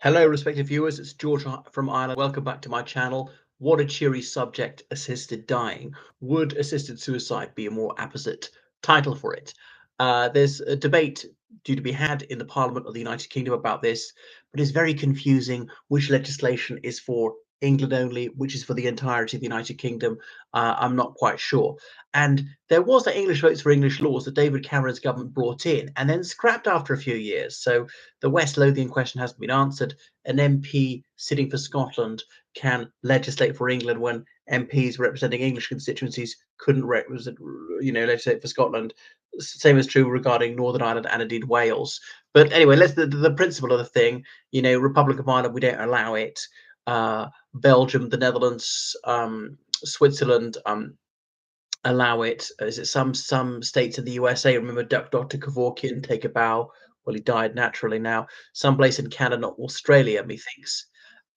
Hello, respected viewers. It's George from Ireland. Welcome back to my channel. What a cheery subject, assisted dying. Would assisted suicide be a more apposite title for it? There's a debate due to be had in the Parliament of the United Kingdom about this, but it's very confusing which legislation is for England only, which is for the entirety of the United Kingdom. I'm not quite sure. And there was the English votes for English laws that David Cameron's government brought in and then scrapped after a few years. So the West Lothian question hasn't been answered. An MP sitting for Scotland can legislate for England when MPs representing English constituencies couldn't represent, legislate for Scotland. Same is true regarding Northern Ireland and indeed Wales. But anyway, let's the principle of the thing. Republic of Ireland, we don't allow it. Belgium, the Netherlands, Switzerland, allow it. Is it some states in the USA? Remember Dr. Kevorkian take a bow. Well, he died naturally now. Someplace in Canada, Australia, methinks.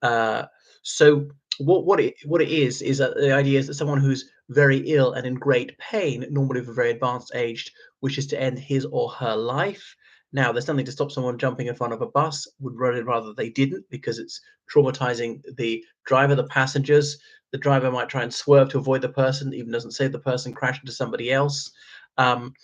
Uh, so what it is that the idea is that someone who's very ill and in great pain, normally of a very advanced age, wishes to end his or her life. Now, there's nothing to stop someone jumping in front of a bus. Would rather they didn't, because it's traumatizing the driver, the passengers. The driver might try and swerve to avoid the person, even doesn't save the person, crash into somebody else. Um,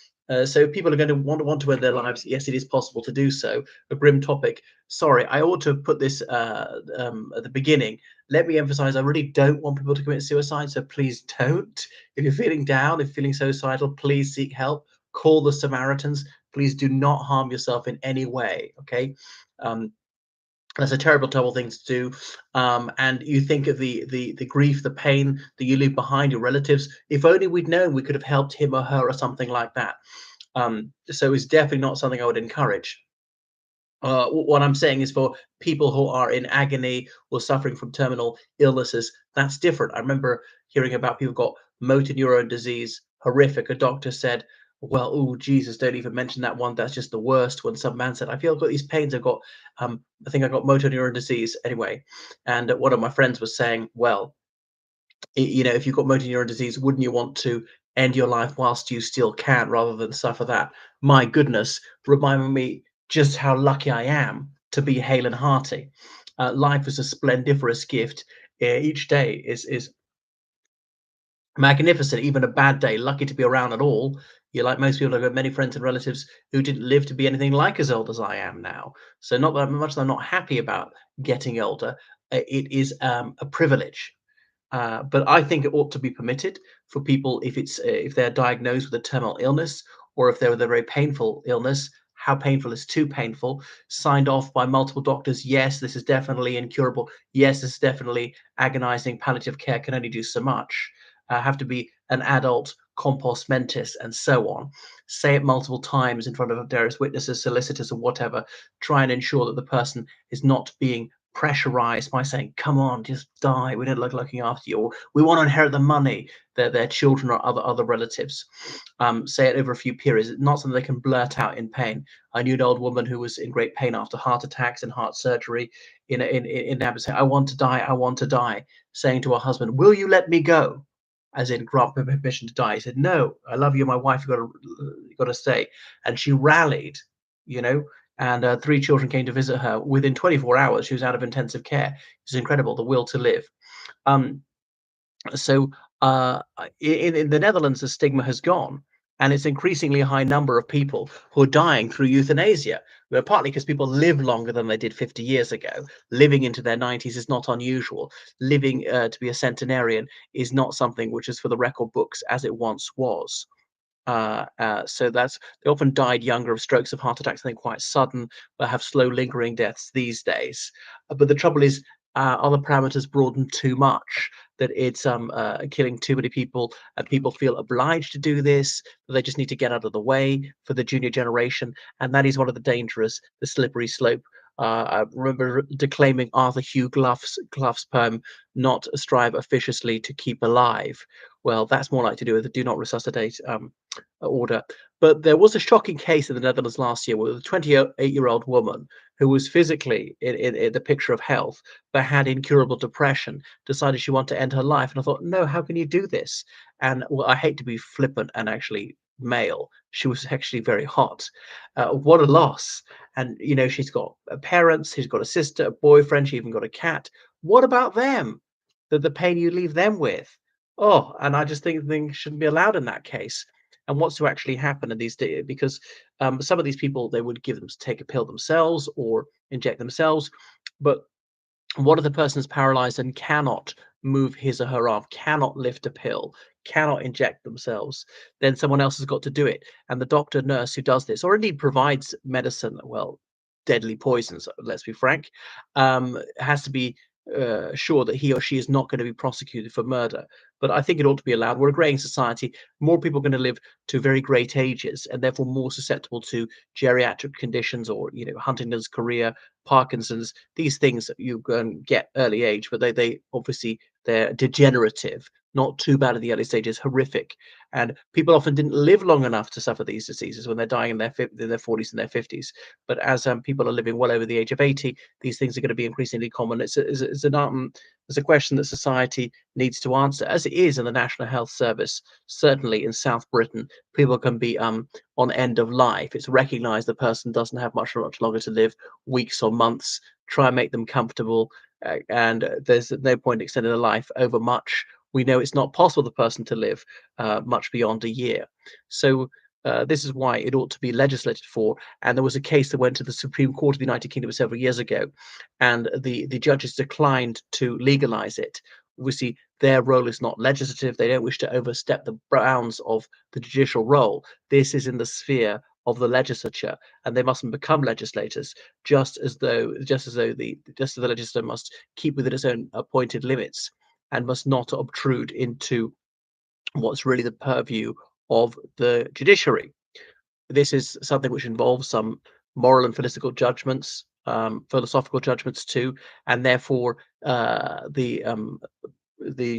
so people are going to want to end their lives. Yes, it is possible to do so. A grim topic. Sorry, I ought to put this at the beginning. Let me emphasize, I really don't want people to commit suicide, so please don't. If you're feeling down, if you're feeling suicidal, please seek help. Call the Samaritans. Please do not harm yourself in any way, okay? Um, that's a terrible, terrible thing to do. And you think of the grief, the pain that you leave behind, your relatives. If only we'd known, we could have helped him or her or something like that. So it's definitely not something I would encourage. What I'm saying is for people who are in agony or suffering from terminal illnesses, that's different. I remember hearing about people who got motor neurone disease, horrific. A doctor said, well, oh, Jesus, don't even mention that one. That's just the worst. When some man said, I feel I've got these pains. I think I got motor neurone disease anyway. And one of my friends was saying, well, if you've got motor neuron disease, wouldn't you want to end your life whilst you still can rather than suffer that? My goodness, reminding me just how lucky I am to be hale and hearty. Life is a splendiferous gift. Each day is magnificent, even a bad day. Lucky to be around at all. You're like most people. I've got many friends and relatives who didn't live to be anything like as old as I am now. So not that much that I'm not happy about getting older. It is a privilege, but I think it ought to be permitted for people if they're diagnosed with a terminal illness or if they're with a very painful illness. How painful is too painful? Signed off by multiple doctors. Yes, this is definitely incurable. Yes, this is definitely agonizing. Palliative care can only do so much. Have to be an adult compos mentis and so on. Say it multiple times in front of various witnesses, solicitors, or whatever. Try and ensure that the person is not being pressurized by saying, come on, just die. We don't like looking after you. Or we want to inherit the money, their children or other relatives. Say it over a few periods. It's not something they can blurt out in pain. I knew an old woman who was in great pain after heart attacks and heart surgery in saying, I want to die, I want to die, saying to her husband, will you let me go? As in grant me permission to die. He said, no, I love you, my wife, you got to stay. And she rallied, you know, and 3 children came to visit her. Within 24 hours, she was out of intensive care. It's incredible, the will to live. Um, so in the Netherlands, the stigma has gone, and it's increasingly a high number of people who are dying through euthanasia. Well, partly because people live longer than they did 50 years ago. Living into their 90s is not unusual. Living to be a centenarian is not something which is for the record books as it once was. So they often died younger of strokes, of heart attacks, I think quite sudden, but have slow lingering deaths these days. But the trouble is, other parameters broaden too much, that it's killing too many people, and people feel obliged to do this, that they just need to get out of the way for the junior generation, and that is one of the slippery slope. I remember declaiming Arthur Hugh Clough's poem, "Not strive officiously to keep alive." Well, that's more like to do with the "Do not resuscitate" order. But there was a shocking case in the Netherlands last year with a 28-year-old woman who was physically in the picture of health, but had incurable depression, decided she wanted to end her life. And I thought, no, how can you do this? And well, I hate to be flippant and actually male. she was actually very hot. What a loss. And, she's got parents, she's got a sister, a boyfriend, she even got a cat. What about them? The pain you leave them with. Oh, and I just think things shouldn't be allowed in that case. And what's to actually happen in these days? Because some of these people, they would take a pill themselves or inject themselves. But what if the person is paralyzed and cannot move his or her arm, cannot lift a pill, cannot inject themselves? Then someone else has got to do it. And the doctor, nurse who does this, or indeed provides medicine, well, deadly poisons, let's be frank, has to be sure that he or she is not going to be prosecuted for murder. But I think it ought to be allowed. We're a greying society. More people are going to live to very great ages and therefore more susceptible to geriatric conditions or, Huntington's chorea, Parkinson's, these things that you can get early age, but they obviously they're degenerative, not too bad at the early stages, horrific. And people often didn't live long enough to suffer these diseases when they're dying in their 40s and their 50s. But as people are living well over the age of 80, these things are going to be increasingly common. It's a question that society needs to answer, as it is in the National Health Service. Certainly in South Britain, people can be on end of life. It's recognised the person doesn't have much longer to live, weeks or months. Try and make them comfortable, and there's no point extending their life over much. We know it's not possible for the person to live much beyond a year. So this is why it ought to be legislated for. And there was a case that went to the Supreme Court of the United Kingdom several years ago, and the judges declined to legalize it. Obviously, their role is not legislative. They don't wish to overstep the bounds of the judicial role. This is in the sphere of the legislature, and they mustn't become legislators. Just as the legislature must keep within its own appointed limits and must not obtrude into what's really the purview of the judiciary. This is something which involves some moral and philosophical judgments too, and therefore the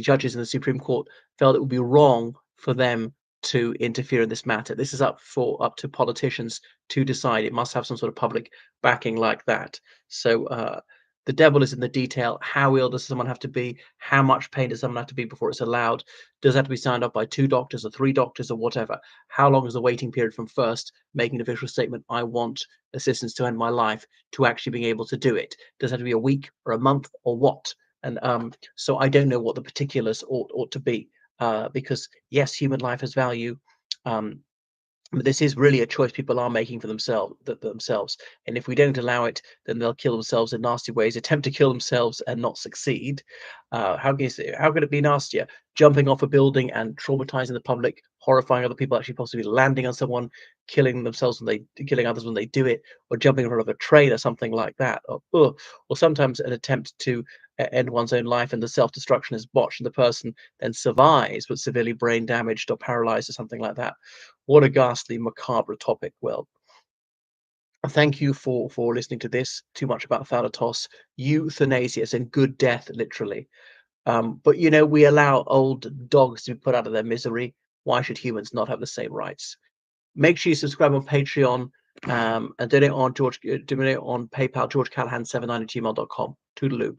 judges in the Supreme Court felt it would be wrong for them to interfere in this matter. This is up to politicians to decide. It must have some sort of public backing like that. So the devil is in the detail. How ill does someone have to be? How much pain does someone have to be before it's allowed? Does it have to be signed off by 2 doctors or 3 doctors or whatever? How long is the waiting period from first making an official statement, I want assistance to end my life, to actually being able to do it? Does it have to be a week or a month or what? And so I don't know what the particulars ought to be, because yes, human life has value, um, but this is really a choice people are making for themselves. And if we don't allow it, then they'll kill themselves in nasty ways, attempt to kill themselves and not succeed. How could it be nastier? Jumping off a building and traumatizing the public, horrifying other people, actually possibly landing on someone, killing others when they do it, or jumping in front of a train or something like that, or sometimes an attempt to end one's own life and the self-destruction is botched and the person then survives but severely brain damaged or paralyzed or something like that. What a ghastly, macabre topic. Well, thank you for listening to this. Too much about Thanatos. Euthanasia, as in good death, literally. But we allow old dogs to be put out of their misery. Why should humans not have the same rights? Make sure you subscribe on Patreon, and donate on PayPal, georgecallahan79@gmail.com. Toodaloo.